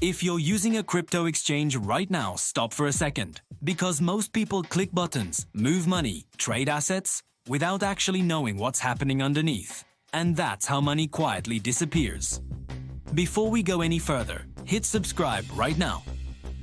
If you're using a crypto exchange right now, stop for a second. Because most people click buttons, move money, trade assets, without actually knowing what's happening underneath. And that's how money quietly disappears. Before we go any further, hit subscribe right now.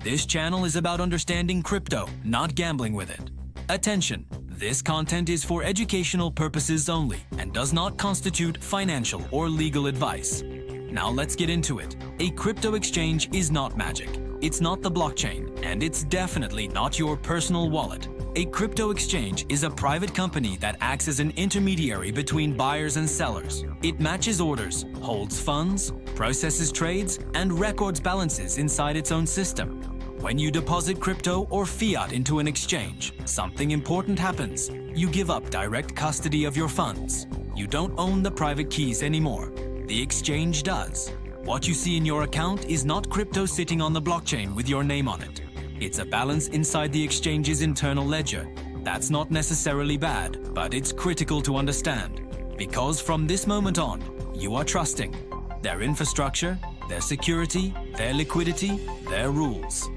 This channel is about understanding crypto, not gambling with it. Attention! This content is for educational purposes only and does not constitute financial or legal advice. Now let's get into it. A crypto exchange is not magic. It's not the blockchain, and it's definitely not your personal wallet. A crypto exchange is a private company that acts as an intermediary between buyers and sellers. It matches orders, holds funds, processes trades, and records balances inside its own system. When you deposit crypto or fiat into an exchange, something important happens. You give up direct custody of your funds. You don't own the private keys anymore. The exchange does. What you see in your account is not crypto sitting on the blockchain with your name on it. It's a balance inside the exchange's internal ledger. That's not necessarily bad, but it's critical to understand. Because from this moment on, you are trusting their infrastructure, their security, their liquidity, their rules.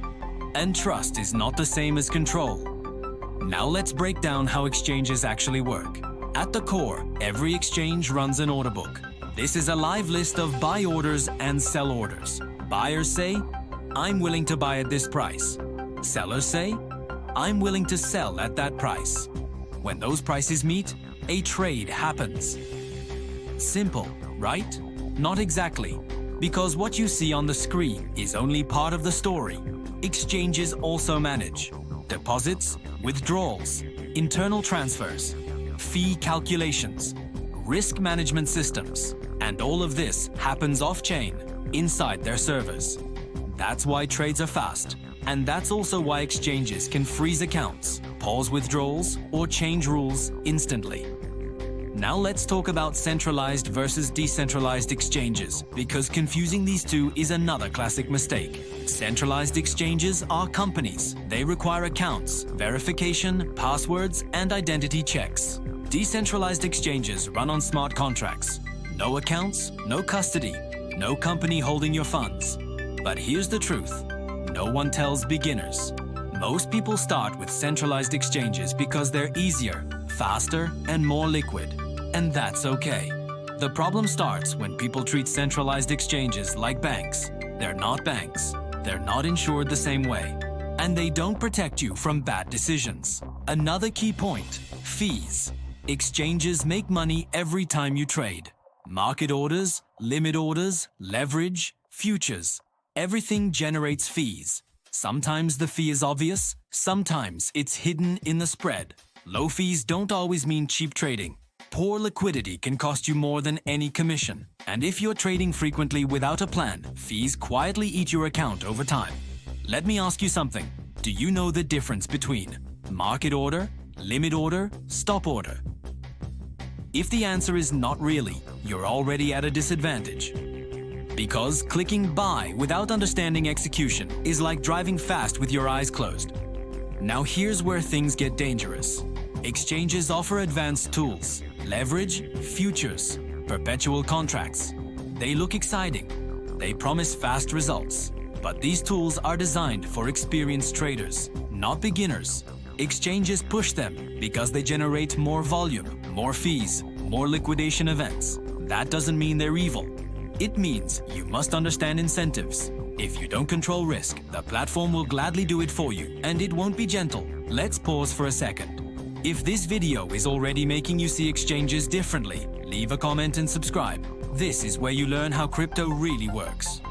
And trust is not the same as control. Now let's break down how exchanges actually work. At the core, every exchange runs an order book. This is a live list of buy orders and sell orders. Buyers say, "I'm willing to buy at this price." Sellers say, "I'm willing to sell at that price." When those prices meet, a trade happens. Simple, right? Not exactly, because what you see on the screen is only part of the story. Exchanges also manage deposits, withdrawals, internal transfers, fee calculations, risk management systems, and all of this happens off-chain, inside their servers. That's why trades are fast, and that's also why exchanges can freeze accounts, pause withdrawals, or change rules instantly. Now let's talk about centralized versus decentralized exchanges, because confusing these two is another classic mistake. Centralized exchanges are companies. They require accounts, verification, passwords, and identity checks. Decentralized exchanges run on smart contracts. No accounts, no custody, no company holding your funds. But here's the truth. No one tells beginners. Most people start with centralized exchanges because they're easier, faster, and more liquid. And that's okay. The problem starts when people treat centralized exchanges like banks. They're not banks. They're not insured the same way. And they don't protect you from bad decisions. Another key point: fees. Exchanges make money every time you trade. Market orders, limit orders, leverage, futures. Everything generates fees. Sometimes the fee is obvious, sometimes it's hidden in the spread. Low fees don't always mean cheap trading. Poor liquidity can cost you more than any commission. And if you're trading frequently without a plan, fees quietly eat your account over time. Let me ask you something. Do you know the difference between market order, limit order, stop order? If the answer is not really, you're already at a disadvantage. Because clicking buy without understanding execution is like driving fast with your eyes closed. Now here's where things get dangerous. Exchanges offer advanced tools, leverage, futures, perpetual contracts. They look exciting. They promise fast results. But these tools are designed for experienced traders, not beginners. Exchanges push them because they generate more volume, more fees, more liquidation events. That doesn't mean they're evil. It means you must understand incentives. If you don't control risk, the platform will gladly do it for you, and it won't be gentle. Let's pause for a second. If this video is already making you see exchanges differently, leave a comment and subscribe. This is where you learn how crypto really works.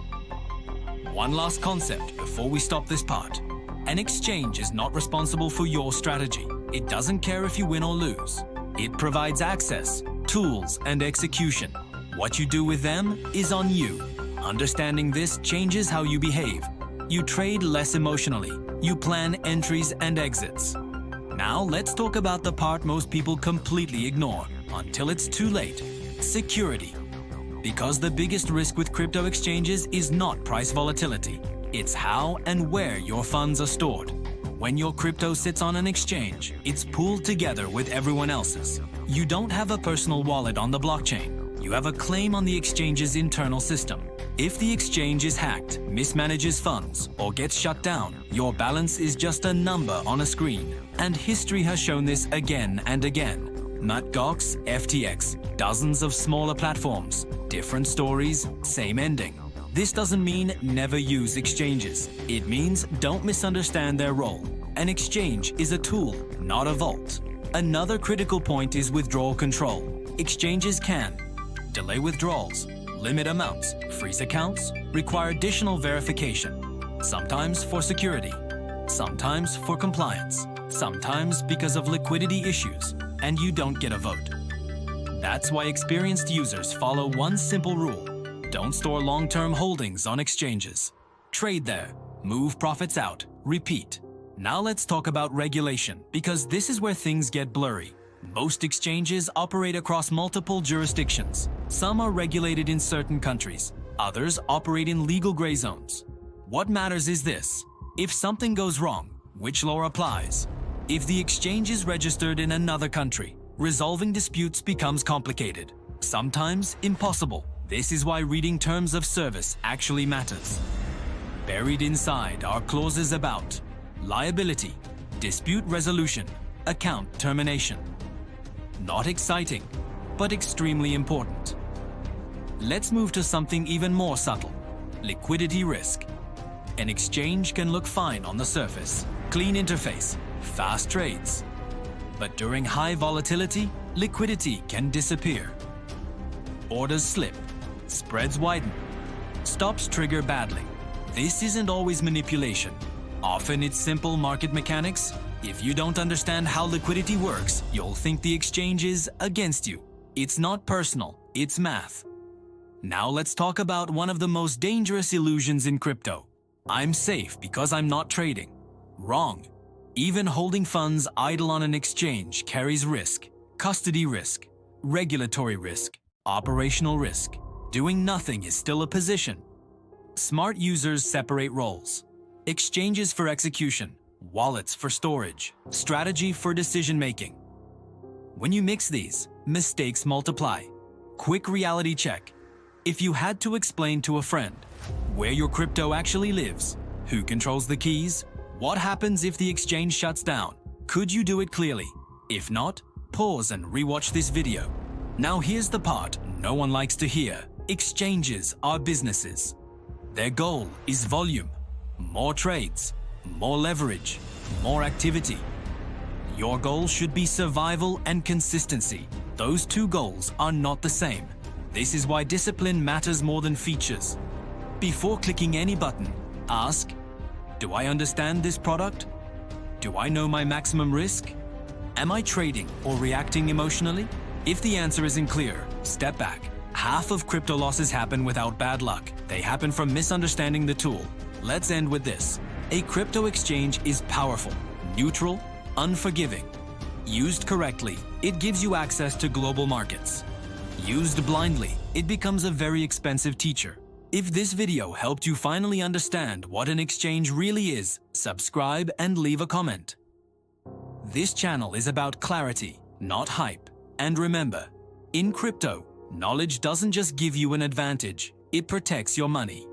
One last concept before we stop this part. An exchange is not responsible for your strategy. It doesn't care if you win or lose. It provides access, tools, and execution. What you do with them is on you. Understanding this changes how you behave. You trade less emotionally. You plan entries and exits. Now let's talk about the part most people completely ignore until it's too late: security. Because the biggest risk with crypto exchanges is not price volatility. It's how and where your funds are stored. When your crypto sits on an exchange, it's pooled together with everyone else's. You don't have a personal wallet on the blockchain. You have a claim on the exchange's internal system. If the exchange is hacked, mismanages funds, or gets shut down, your balance is just a number on a screen. And history has shown this again and again. Mt. Gox, FTX, dozens of smaller platforms, different stories, same ending. This doesn't mean never use exchanges. It means don't misunderstand their role. An exchange is a tool, not a vault. Another critical point is withdrawal control. Exchanges can delay withdrawals, limit amounts, freeze accounts, require additional verification, sometimes for security, sometimes for compliance, sometimes because of liquidity issues, and you don't get a vote. That's why experienced users follow one simple rule. Don't store long-term holdings on exchanges. Trade there, move profits out, repeat. Now let's talk about regulation, because this is where things get blurry. Most exchanges operate across multiple jurisdictions. Some are regulated in certain countries. Others operate in legal gray zones. What matters is this: if something goes wrong, which law applies? If the exchange is registered in another country, resolving disputes becomes complicated, sometimes impossible. This is why reading terms of service actually matters. Buried inside are clauses about liability, dispute resolution, account termination. Not exciting, but extremely important. Let's move to something even more subtle: liquidity risk. An exchange can look fine on the surface, clean interface, fast trades. But during high volatility, liquidity can disappear. Orders slip, spreads widen, stops trigger badly. This isn't always manipulation. Often it's simple market mechanics. If you don't understand how liquidity works, you'll think the exchange is against you. It's not personal, it's math. Now let's talk about one of the most dangerous illusions in crypto. I'm safe because I'm not trading. Wrong. Even holding funds idle on an exchange carries risk. Custody risk, regulatory risk, operational risk. Doing nothing is still a position. Smart users separate roles. Exchanges for execution, wallets for storage, strategy for decision-making. When you mix these, mistakes multiply. Quick reality check. If you had to explain to a friend where your crypto actually lives, who controls the keys, what happens if the exchange shuts down, could you do it clearly? If not, pause and rewatch this video. Now here's the part no one likes to hear. Exchanges are businesses. Their goal is volume, more trades, more leverage, more activity. Your goal should be survival and consistency. Those two goals are not the same. This is why discipline matters more than features. Before clicking any button, ask, do I understand this product? Do I know my maximum risk? Am I trading or reacting emotionally? If the answer isn't clear, step back. Half of crypto losses happen without bad luck. They happen from misunderstanding the tool. Let's end with this. A crypto exchange is powerful, neutral, unforgiving. Used correctly, it gives you access to global markets. Used blindly, it becomes a very expensive teacher. If this video helped you finally understand what an exchange really is, subscribe and leave a comment. This channel is about clarity, not hype. And remember, in crypto, knowledge doesn't just give you an advantage, it protects your money.